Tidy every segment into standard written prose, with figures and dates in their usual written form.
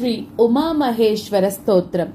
श्री उमामहेश्वर स्तोत्रम्।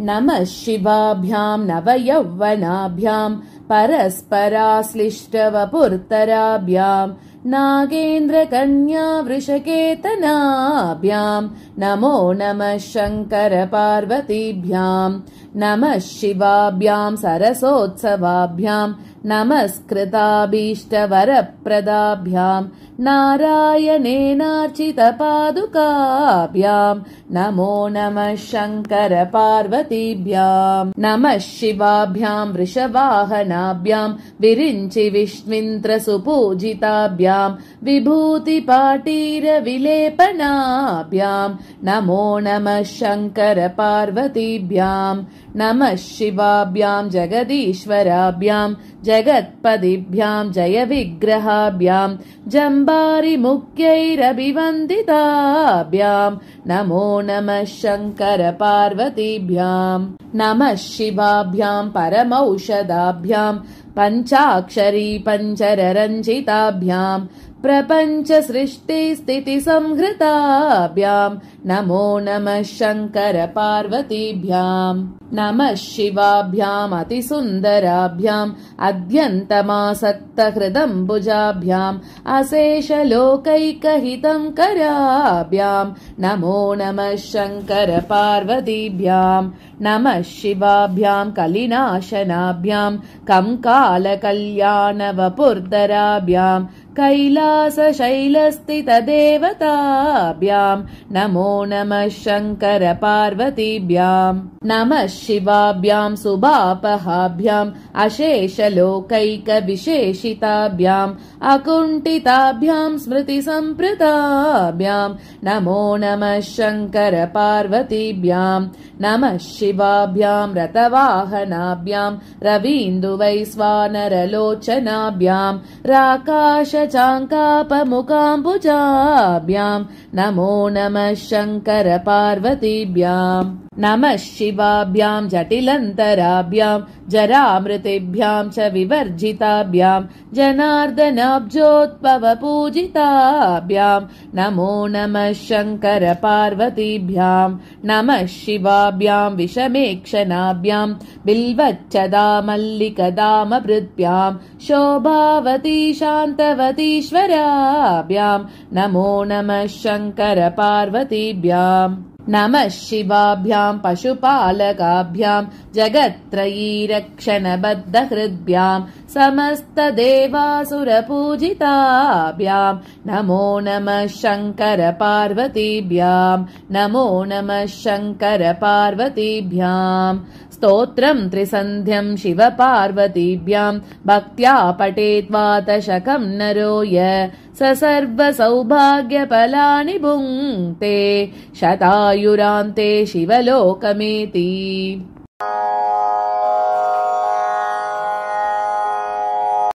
नमः शिवाभ्यां नवयौवनाभ्यां परस्पराश्लिष्टवपुर्तराभ्यां नागेन्द्रकन्या वृषकेतनाभ्यां नमो नमः शङ्कर पार्वतीभ्यां। नमः शिवाभ्यां सरसोत्सवाभ्यां नमस्कृताभीष्टवरप्रदाभ्यां नारायणेनार्चितपादुकाभ्यां नमो नमः शङ्कर पार्वतीभ्यां। नमः शिवाभ्यां वृषवाहनाभ्यां विरिञ्चि विष्णुन्द्रसुपूजिताभ्यां विभूतिपाटीरविलेपनाभ्यां नमो नमः शङ्कर पार्वतीभ्यां। नमः शिवाभ्यां जगदीश्वराभ्यां जगत्पदिभ्यां जयविग्रहाभ्यां जम्बारिमुख्यैरभिवन्दिताभ्यां नमो नमः शङ्कर पार्वतीभ्यां। नमः शिवाभ्यां परमौषधाभ्यां पञ्चाक्षरी पञ्चररञ्जिताभ्यां प्रपञ्चसृष्टिस्थितिसंहृताभ्यां नमो नमः शङ्कर पार्वतीभ्यां। नमः शिवाभ्याम् अतिसुन्दराभ्याम् अद्यन्तमासक्तहृदम्बुजाभ्याम् अशेषलोकैकहितं कराभ्यां नमो नमः शङ्कर पार्वतीभ्यां। नमः शिवाभ्यां कलिनाशनाभ्यां कंकालकल्याणवपुर्धराभ्यां कैलासशैलस्थितदेवताभ्यां नमो नमः शङ्कर पार्वतीभ्यां। नमः शिवाभ्यां सुभापहाभ्याम् अशेषलोकैकविशेषिताभ्याम् अकुण्ठिताभ्यां स्मृतिसम्प्राप्ताभ्यां नमो नमः शङ्कर पार्वतीभ्यां। नमः शिवाभ्यां रतवाहनाभ्यां रवीन्दुवैश्वानरलोचनाभ्यां राकाशचाङ्कापमुकाम्बुजाभ्यां नमो नमः शङ्कर पार्वतीभ्यां। नमः शिवाभ्यां जटिलन्तराभ्यां जरामृतेभ्यां च विवर्जिताभ्यां जनार्दनाब्जोत्पवपूजिताभ्यां नमो नमः शङ्कर पार्वतीभ्यां। नमः शिवाभ्यां विषमेक्षणाभ्यां बिल्वच्छदामल्लिकदामभृद्भ्यां शोभावती शान्तवतीश्वराभ्यां नमो नमः शङ्कर पार्वतीभ्यां। नमः शिवाभ्यां पशुपालकाभ्यां जगत्त्रयीरक्षणबद्धहृद्भ्यां समस्तदेवासुरपूजिताभ्यां नमो नमः शङ्कर पार्वतीभ्यां। नमो नमः शङ्कर पार्वतीभ्यां। स्तोत्रं त्रिसन्ध्यं शिवपार्वतीभ्यां भक्त्या पठेद्वातशकं नरो य स सर्वसौभाग्यफलानि भुङ्क्ते शतायुरान्ते शिवलोकमेति।